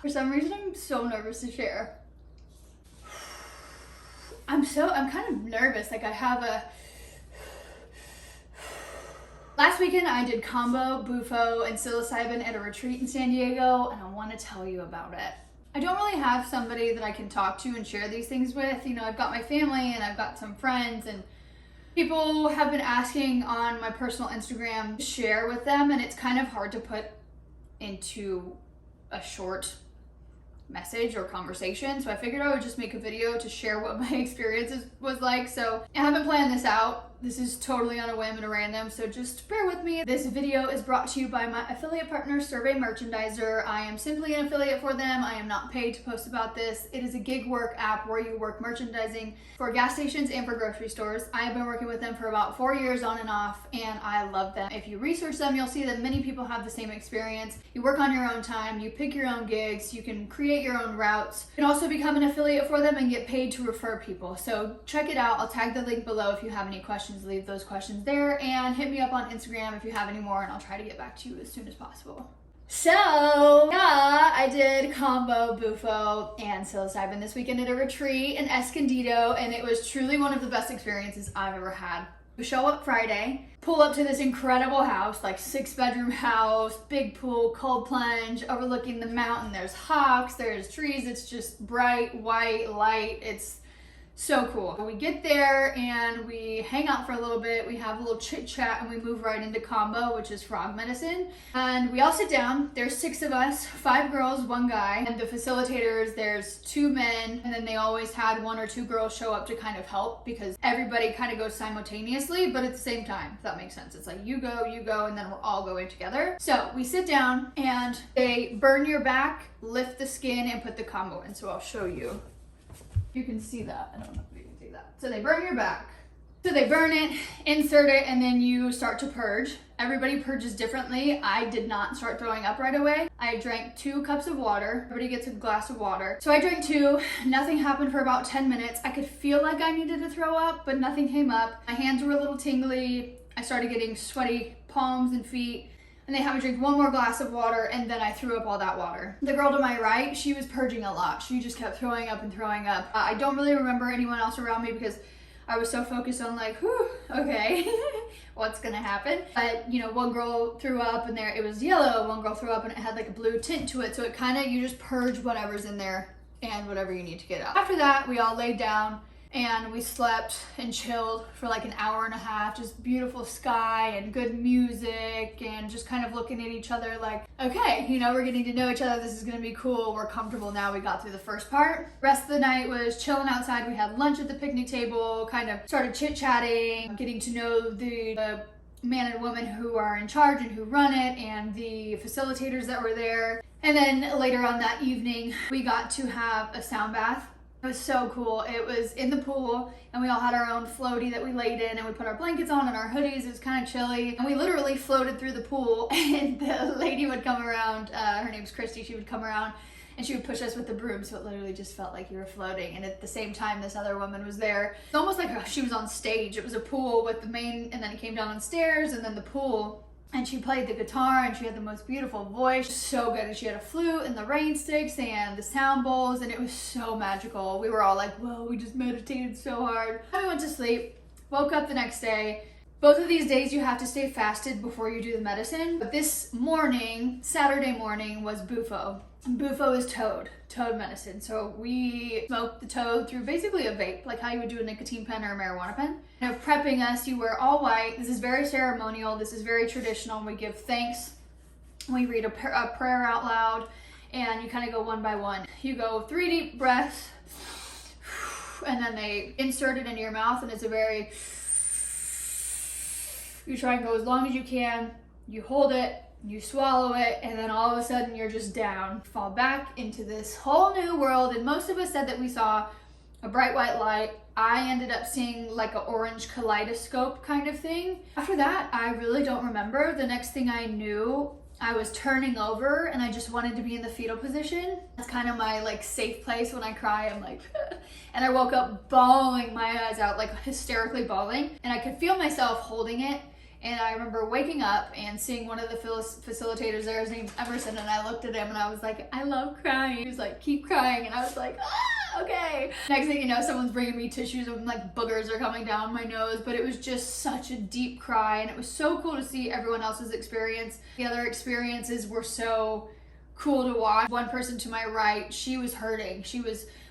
For some reason, I'm so nervous to share. I'm kind of nervous. Like I have a... Last weekend I did kambo, bufo, and psilocybin at a retreat in San Diego, and I want to tell you about it. I don't really have somebody that I can talk to and share these things with. You know, I've got my family and I've got some friends, and people have been asking on my personal Instagram to share with them, and it's kind of hard to put into a short message or conversation. So I figured I would just make a video to share what my experiences was like. So I haven't planned this out. This is totally on a whim and a random, so just bear with me. This video is brought to you by my affiliate partner, Survey Merchandiser. I am simply an affiliate for them. I am not paid to post about this. It is a gig work app where you work merchandising for gas stations and for grocery stores. I have been working with them for about 4 years on and off, and I love them. If you research them, you'll see that many people have the same experience. You work on your own time, you pick your own gigs, you can create your own routes. You can also become an affiliate for them and get paid to refer people. So check it out. I'll tag the link below if you have any questions. Leave those questions there and hit me up on Instagram if you have any more, and I'll try to get back to you as soon as possible. So yeah, I did kambo, bufo, and psilocybin this weekend at a retreat in Escondido, and it was truly one of the best experiences I've ever had. We show up Friday, pull up to this incredible house, like 6-bedroom house, big pool, cold plunge, overlooking the mountain. There's hawks, there's trees. It's just bright white light. It's so cool. We get there and we hang out for a little bit. We have a little chit chat and we move right into kambo, which is frog medicine. And we all sit down. There's 6 of us, 5 girls, 1 guy. And the facilitators, there's 2 men. And then they always had 1 or 2 girls show up to kind of help, because everybody kind of goes simultaneously, but at the same time, if that makes sense. It's like you go, and then we're all going together. So we sit down and they burn your back, lift the skin, and put the kambo in. So I'll show you. You can see that. I don't know if you can see that. So they burn your back. So they burn it, insert it, and then you start to purge. Everybody purges differently. I did not start throwing up right away. I drank 2 cups of water. Everybody gets a glass of water. So I drank 2. Nothing happened for about 10 minutes. I could feel like I needed to throw up, but nothing came up. My hands were a little tingly. I started getting sweaty palms and feet. And they had me drink 1 more glass of water, and then I threw up all that water. The girl to my right, she was purging a lot. She just kept throwing up and throwing up. I don't really remember anyone else around me because I was so focused on like, whew, okay, what's gonna happen? But you know, 1 girl threw up and it was yellow. 1 girl threw up and it had like a blue tint to it. So it kind of, you just purge whatever's in there and whatever you need to get out. After that, we all laid down and we slept and chilled for like an hour and a half. Just beautiful sky and good music and just kind of looking at each other like, okay, you know, we're getting to know each other. This is gonna be cool. We're comfortable now. We got through the first part. Rest of the night was chilling outside. We had lunch at the picnic table, kind of started chit-chatting, getting to know the man and woman who are in charge and who run it, and the facilitators that were there. And then later on that evening, we got to have a sound bath. It was so cool. It was in the pool, and we all had our own floaty that we laid in, and we put our blankets on and our hoodies. It was kind of chilly, and we literally floated through the pool, and the lady would come around. Her name's Christy. She would come around and she would push us with the broom, so it literally just felt like you were floating. And at the same time, this other woman was there. It's almost like she was on stage. It was a pool with the main, and then it came down on stairs, and then the pool. And she played the guitar, and she had the most beautiful voice. So good. And she had a flute and the rain sticks and the sound bowls, and it was so magical. We were all like, whoa, we just meditated so hard. Then we went to sleep, woke up the next day. Both of these days you have to stay fasted before you do the medicine. But this morning, Saturday morning, was bufo. And bufo is toad medicine. So we smoked the toad through basically a vape, like how you would do a nicotine pen or a marijuana pen. And prepping us, you wear all white. This is very ceremonial. This is very traditional. We give thanks. We read a prayer out loud, and you kind of go one by one. You go 3 deep breaths, and then they insert it into your mouth, and it's a very, you try and go as long as you can. You hold it, you swallow it, and then all of a sudden you're just down. Fall back into this whole new world. And most of us said that we saw a bright white light. I ended up seeing like an orange kaleidoscope kind of thing. After that, I really don't remember. The next thing I knew, I was turning over and I just wanted to be in the fetal position. That's kind of my like safe place when I cry. I'm like, and I woke up bawling my eyes out, like hysterically bawling. And I could feel myself holding it And I remember waking up and seeing one of the facilitators there, his name's Emerson, and I looked at him and I was like, I love crying. He was like, keep crying. And I was like, ah, okay. Next thing you know, someone's bringing me tissues and like boogers are coming down my nose, but it was just such a deep cry, and it was so cool to see everyone else's experience. The other experiences were so cool to watch. One person to my right, she was hurting. She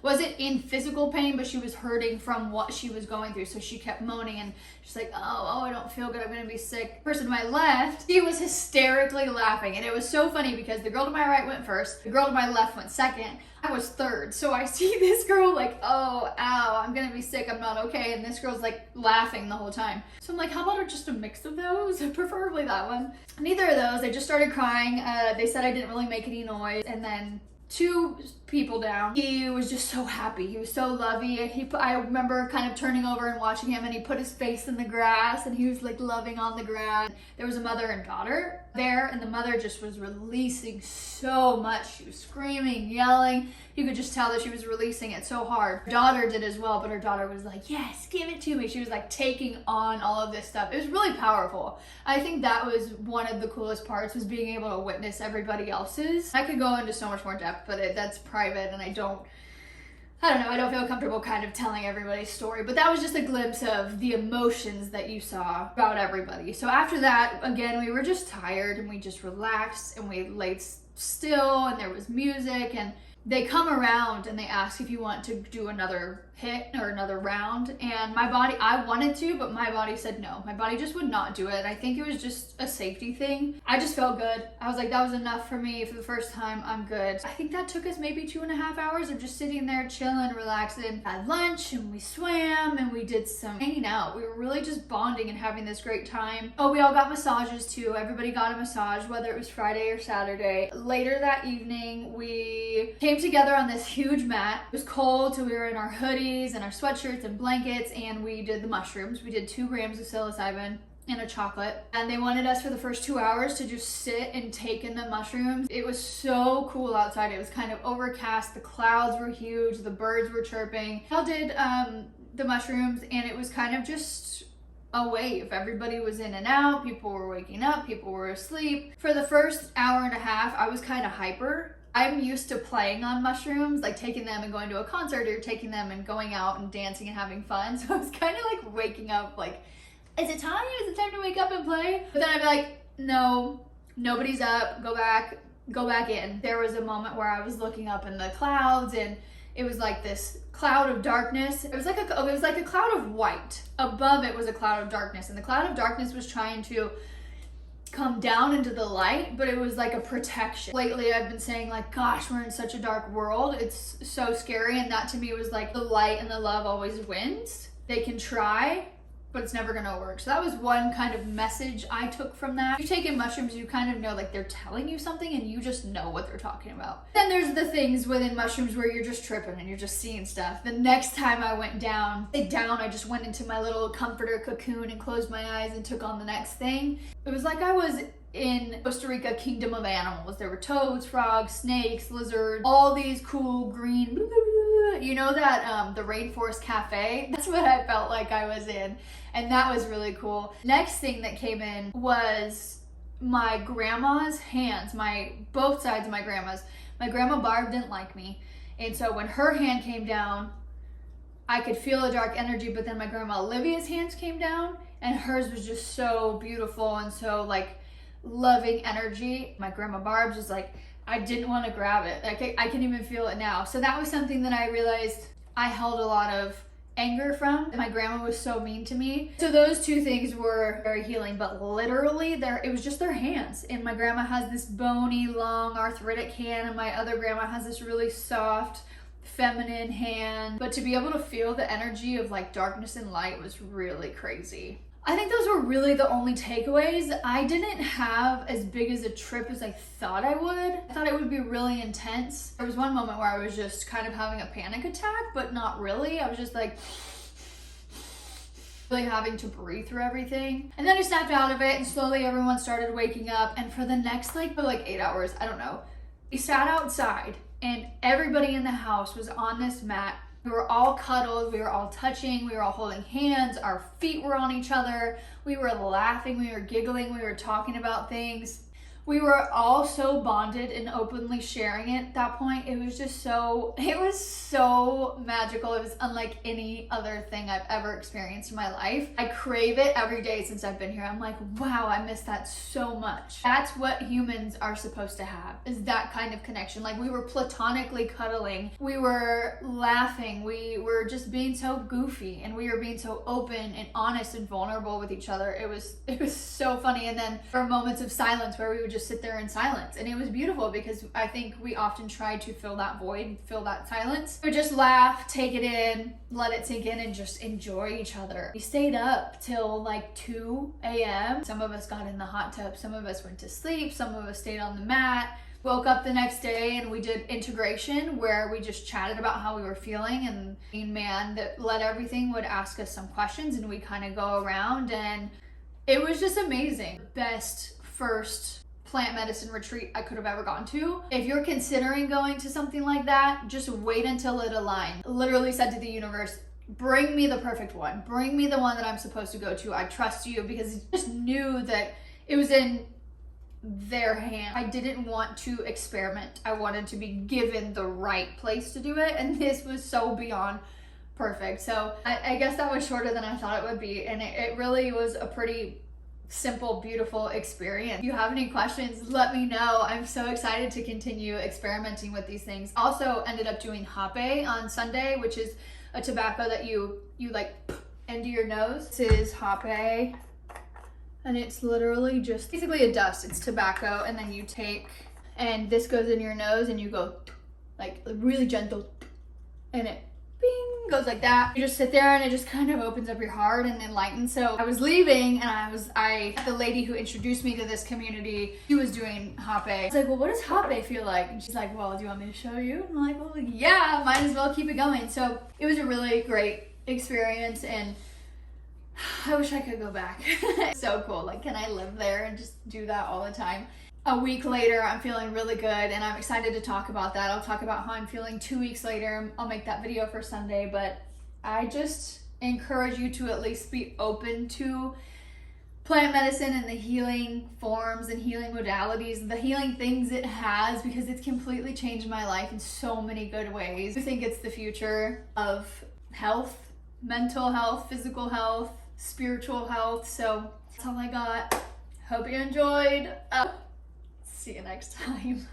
wasn't in physical pain, but she was hurting from what she was going through. So she kept moaning and she's like, oh, I don't feel good. I'm gonna be sick. Person to my left, she was hysterically laughing. And it was so funny because the girl to my right went first. The girl to my left went second. I was third. So I see this girl like, oh, ow, I'm gonna be sick. I'm not okay. And this girl's like laughing the whole time. So I'm like, how about just a mix of those? Preferably that one. Neither of those. I just started crying. They said I didn't really make any noise. And then 2 people down, he was just so happy. He was so lovey. I remember kind of turning over and watching him, and he put his face in the grass and he was like loving on the grass. There was a mother and daughter there, and the mother just was releasing so much. She was screaming, yelling. You could just tell that she was releasing it so hard. Her daughter did as well, but her daughter was like, yes, give it to me. She was like taking on all of this stuff. It was really powerful. I think that was one of the coolest parts, was being able to witness everybody else's. I could go into so much more depth, but that's private, and I don't feel comfortable kind of telling everybody's story, but that was just a glimpse of the emotions that you saw about everybody. So after that, again, we were just tired and we just relaxed and we laid still, and there was music, and they come around and they ask if you want to do another hit or another round, and my body, I wanted to, but my body said no. My body just would not do it. I think it was just a safety thing. I just felt good. I was like, that was enough for me for the first time. I'm good. I think that took us maybe 2.5 hours of just sitting there chilling, relaxing. Had lunch and we swam and we did some hanging out. We were really just bonding and having this great time. Oh, we all got massages too. Everybody got a massage, whether it was Friday or Saturday. Later that evening, we came together on this huge mat. It was cold, so we were in our hoodies and our sweatshirts and blankets, and we did the mushrooms. We did 2 grams of psilocybin and a chocolate, and they wanted us for the first 2 hours to just sit and take in the mushrooms. It was so cool outside. It was kind of overcast, the clouds were huge, the birds were chirping. We all did the mushrooms, and it was kind of just a wave. Everybody was in and out, people were waking up, people were asleep. For the first hour and a half, I was kind of hyper. I'm used to playing on mushrooms, like taking them and going to a concert, or taking them and going out and dancing and having fun. So I was kind of like waking up like, is it time? Is it time to wake up and play? But then I'd be like, no, nobody's up, go back in. There was a moment where I was looking up in the clouds, and it was like this cloud of darkness. It was like a cloud of white. Above it was a cloud of darkness, and the cloud of darkness was trying to come down into the light, but it was like a protection. Lately I've been saying like, gosh, we're in such a dark world, it's so scary, and that to me was like, the light and the love always wins. They can try, but it's never gonna work. So that was one kind of message I took from that. You take in mushrooms, you kind of know like they're telling you something, and you just know what they're talking about. Then there's the things within mushrooms where you're just tripping and you're just seeing stuff. The next time I went down, I just went into my little comforter cocoon and closed my eyes and took on the next thing. It was like I was in Costa Rica kingdom of animals. There were toads, frogs, snakes, lizards, all these cool green, you know that the Rainforest Cafe? That's what I felt like I was in. And that was really cool. Next thing that came in was my grandma's hands, both sides of my grandma's. My grandma Barb didn't like me. And so when her hand came down, I could feel a dark energy, but then my grandma Olivia's hands came down, and hers was just so beautiful and so like loving energy. My grandma Barb's was like, I didn't want to grab it. Like I can even feel it now. So that was something that I realized I held a lot of anger from. My grandma was so mean to me. So those 2 things were very healing, but literally it was just their hands. And my grandma has this bony, long, arthritic hand, and my other grandma has this really soft, feminine hand. But to be able to feel the energy of like darkness and light was really crazy. I think those were really the only takeaways. I didn't have as big as a trip as I thought I would. I thought it would be really intense. There was one moment where I was just kind of having a panic attack, but not really. I was just like really having to breathe through everything. And then I snapped out of it, and slowly everyone started waking up. And for the next like 8 hours, I don't know, we sat outside and everybody in the house was on this mat We were all cuddled, we were all touching, we were all holding hands, our feet were on each other, we were laughing, we were giggling, we were talking about things. We were all so bonded and openly sharing it at that point. It was so magical. It was unlike any other thing I've ever experienced in my life. I crave it every day since I've been here. I'm like, wow, I miss that so much. That's what humans are supposed to have, is that kind of connection. Like, we were platonically cuddling. We were laughing. We were just being so goofy, and we were being so open and honest and vulnerable with each other. It was so funny. And then there were moments of silence where we would just sit there in silence, and it was beautiful because I think we often try to fill that void, fill that silence. We would just laugh, take it in, let it sink in, and just enjoy each other. We stayed up till like 2 a.m. Some of us got in the hot tub, some of us went to sleep, some of us stayed on the mat. Woke up the next day and we did integration, where we just chatted about how we were feeling, and the man that led everything would ask us some questions, and we kind of go around, and it was just amazing. Best first plant medicine retreat I could have ever gone to. If you're considering going to something like that, just wait until it aligns. Literally said to the universe, bring me the perfect one. Bring me the one that I'm supposed to go to. I trust you, because I just knew that it was in their hand. I didn't want to experiment. I wanted to be given the right place to do it, and this was so beyond perfect. So I guess that was shorter than I thought it would be, and it really was a pretty simple, beautiful experience. If you have any questions, let me know. I'm so excited to continue experimenting with these things. Also ended up doing hape on Sunday, which is a tobacco that you like into your nose. This is hape, and it's literally just basically a dust. It's tobacco, and then you take, and this goes in your nose, and you go like really gentle, and it bing, goes like that. You just sit there, and it just kind of opens up your heart and enlightens. So I was leaving, and the lady who introduced me to this community, she was doing hape. I was like, well, what does hape feel like? And she's like, well, do you want me to show you? And I'm like, well, yeah, might as well keep it going. So it was a really great experience, and I wish I could go back. So cool. Like, can I live there and just do that all the time? A week later, I'm feeling really good, and I'm excited to talk about that. I'll talk about how I'm feeling 2 weeks later. I'll make that video for Sunday, but I just encourage you to at least be open to plant medicine and the healing forms and healing modalities, the healing things it has, because it's completely changed my life in so many good ways. I think it's the future of health, mental health, physical health, spiritual health. So that's all I got. Hope you enjoyed. See you next time.